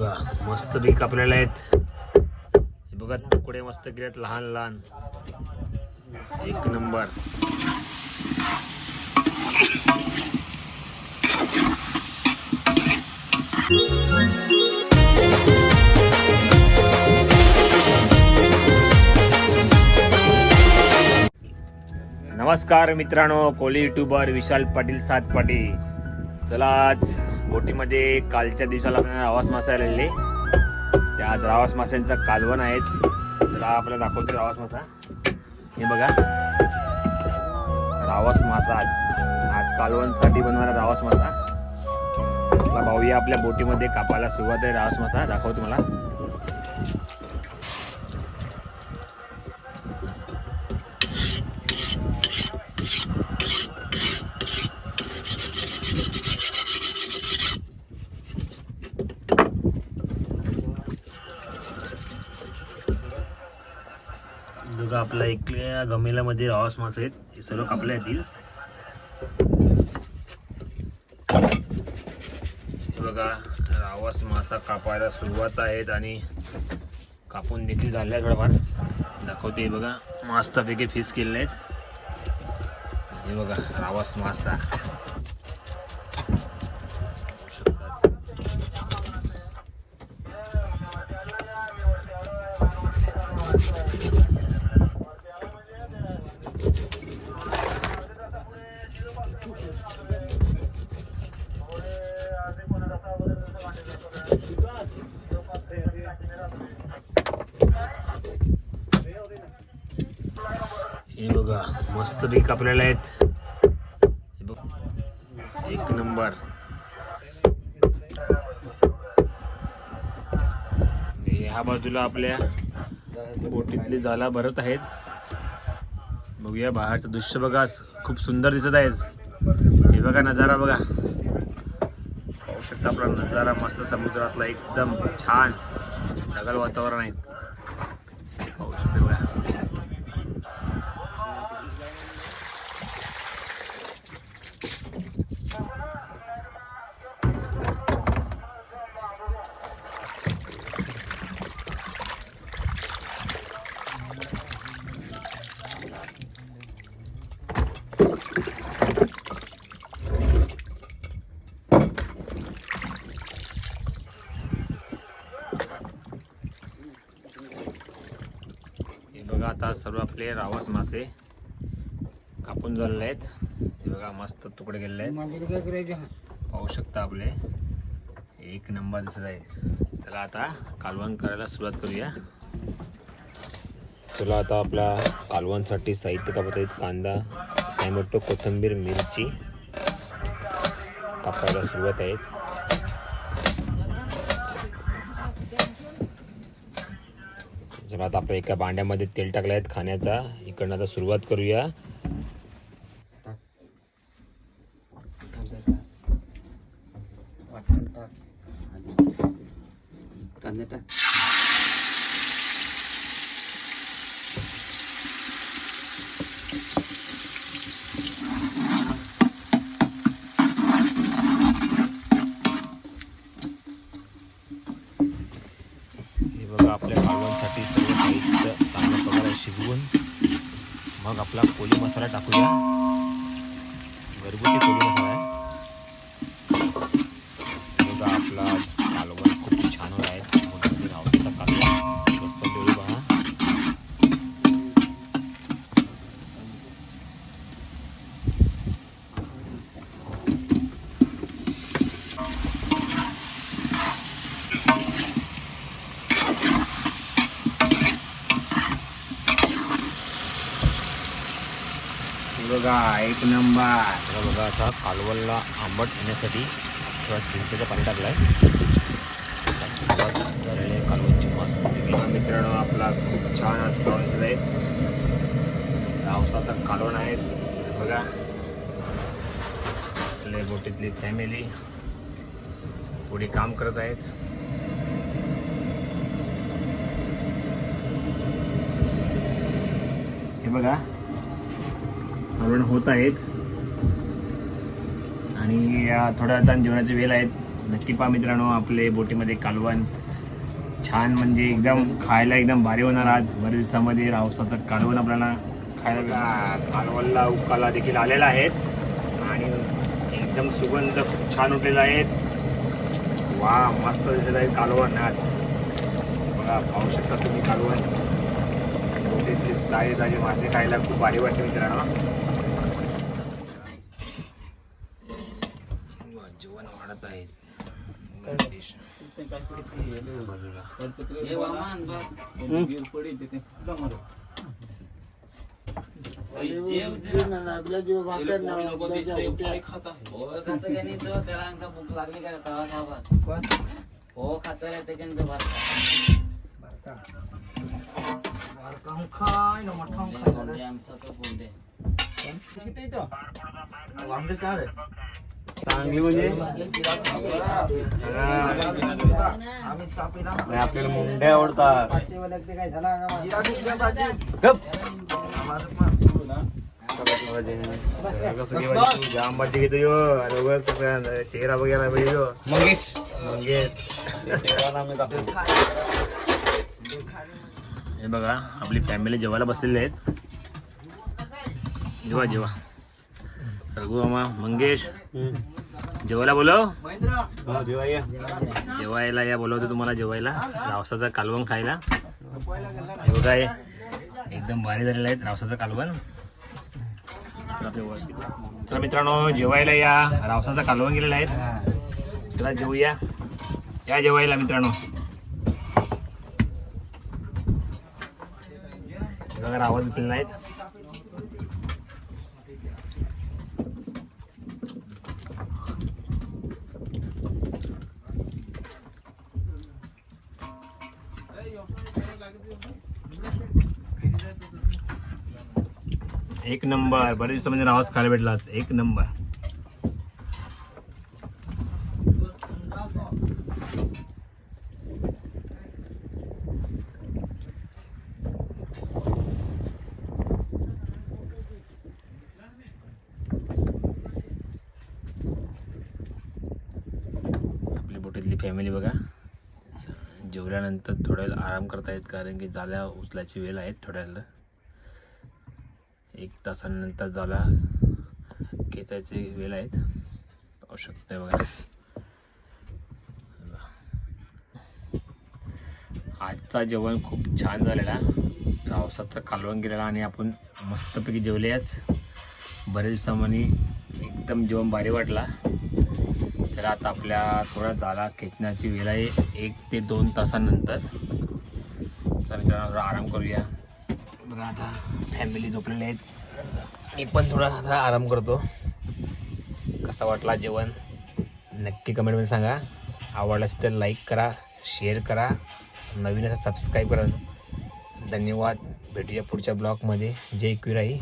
बघा मस्त बी कापलेले आहेत. हे बघा तुकडे मस्त केलेत लहान लहान, एक नंबर. नमस्कार मित्रांनो, कोली युट्यूबर विशाल पाटील सातपाटी. चला आज बोटीमध्ये कालच्या दिवसाला आपल्याला रावस मासा आलेले. त्या आज रावस माशांचा कालवण आहेत. चला आपल्याला दाखवते रावस मासा. हे बघा रावस मासा आज कालवणसाठी बनवणारा रावस मासा. आपला भाऊया आपल्या बोटीमध्ये कापायला सुरुवात आहे. रावस मासा दाखवतो मला. बघा आपला एकल्या गमेल्यामध्ये रावस मासे आहेत. हे सर्व कापले येतील. बघा रावस मासा कापायला सुरुवात आहेत आणि कापून देखील झाले आहेत. थोडंफार दाखवते. बघा मस्तपैकी फिश केलेले आहेत. हे बघा रावस मासा. हे बघा मस्त बी कापलेले आहेत. हे बघ एक नंबर. ह्या बाजूला आपल्या बोटीतले जाला भरत आहेत. बघूया बाहेरचं दृश्य बघा, खूप सुंदर दिसत आहेत. हे बघा नजारा बघा, पाहू शकता आपला नजारा मस्त समुद्रातला एकदम छान ढगाळ वातावरण आहे. पाहू शकता बघा. बघा आता सर्व आपले रावस मासे कापून झालेले आहेत. हे बघा मस्त तुकडे गेलेले आहेत. पाहू शकता आपले एक नंबर दिसत आहे. चला आता कालवण करायला सुरुवात करूया. चला आता आपल्या कालवणसाठी साहित्य कापत आहेत. कांदा, टोमॅटो, कोथिंबीर, मिरची कापायला सुरुवात आहेत. चला आता आपल्या एका भांड्यामध्ये तेल टाकले आहेत खाण्याचा. इकडनं आता सुरुवात करूया. बघा आपल्या कालवणसाठी सर्व साहित्य चांगल्या प्रकारे शिजवून मग आपला कोली मसाला टाकूया. घरगुती कोली मसाला आहे. बघा आपला कालवण खूप छान होत आहे. रावसाचा कालवण मस्त डोळी बघा. बघा एक नंबर. बघा आता कालवणला आंबट येण्यासाठी थोडा चिंचेचं पाणी टाकलं आहे. कालवणची मस्त मित्रांनो आपला खूप छान आज कालवण दिसत आहे. रावसाचं कालवण आहे. बघा आपल्या बोटीतली फॅमिली पुढे काम करत आहेत. हे बघा कालवण होत आहेत आणि या थोड्या आता जेवणाचे वेळ आहेत. नक्की पहा मित्रांनो आपले बोटीमध्ये कालवण. छान म्हणजे एकदम खायला एकदम भारी होणार. आज बऱ्याच दिवसामध्ये रावसाचं कालवण आपल्याला खायला. कालवणला उकाला देखील आलेला आहेत आणि एकदम सुगंध खूप छान उठलेला आहे. वा मस्त दिसत आहे कालवण आज. बघा पाहू शकता तुम्ही कालवण. बोटीतले ताजे ताजे मासे खायला खूप भारी वाटते मित्रांनो. जेवण वाढत आहे. चांगली म्हणजे आपल्याला मुंड्या आवडतात. जाम बाजी घेतो यो. चेहरा बघायला पाहिजे मंगेश. हे बघा आपली फॅमिली जेवायला बसलेली आहेत. जेवा रघु मामा मंगेश जेवायला बोलव. जेवायला या बोलवतो तुम्हाला जेवायला. रावसाचा कालवण खायला. हे बघा एकदम भारी झालेलं आहे रावसाचं कालवण. चला मित्रांनो जेवायला या. रावसाचा कालवण गेलेला आहे. चला जेवूया. या जेवायला मित्रांनो. बघा आवाज घेतलेला आहे. एक नंबर. बरेच दिवसामध्ये रावस खायला भेटला. एक नंबर. आपली बोटीतली फॅमिली बघा जेवल्यानंतर थोड्या वेळ आराम करतायत कारण की जाळ्या उचलायची वेळ आहे. थोड्या वेळ 1 तासानंतर जाला खेचायची वेळ आहेत. पाहू शकता बघा. आजचा जेवण खूप छान झालेला. रावसाचं कालवण गेलेला आणि आपण मस्तपैकी जेवले. आज बरेच दिवसांनी एकदम जेवण भारी वाटला. चला आता आपल्या थोडा जाला खेचण्याची वेळ आहे 1 ते 2 तासानंतर. चला मित्रांनो आराम करूया. बघा आता फॅमिली झोपलेले आहेत. मी पण थोडा आता आराम करतो. कसा वाटला जेवण नक्की कमेंटमध्ये सांगा. आवडल्यास तर लाईक करा, शेअर करा, नवीन असं सबस्क्राईब करा. धन्यवाद. भेटूया पुढच्या ब्लॉगमध्ये. जय क्विराई.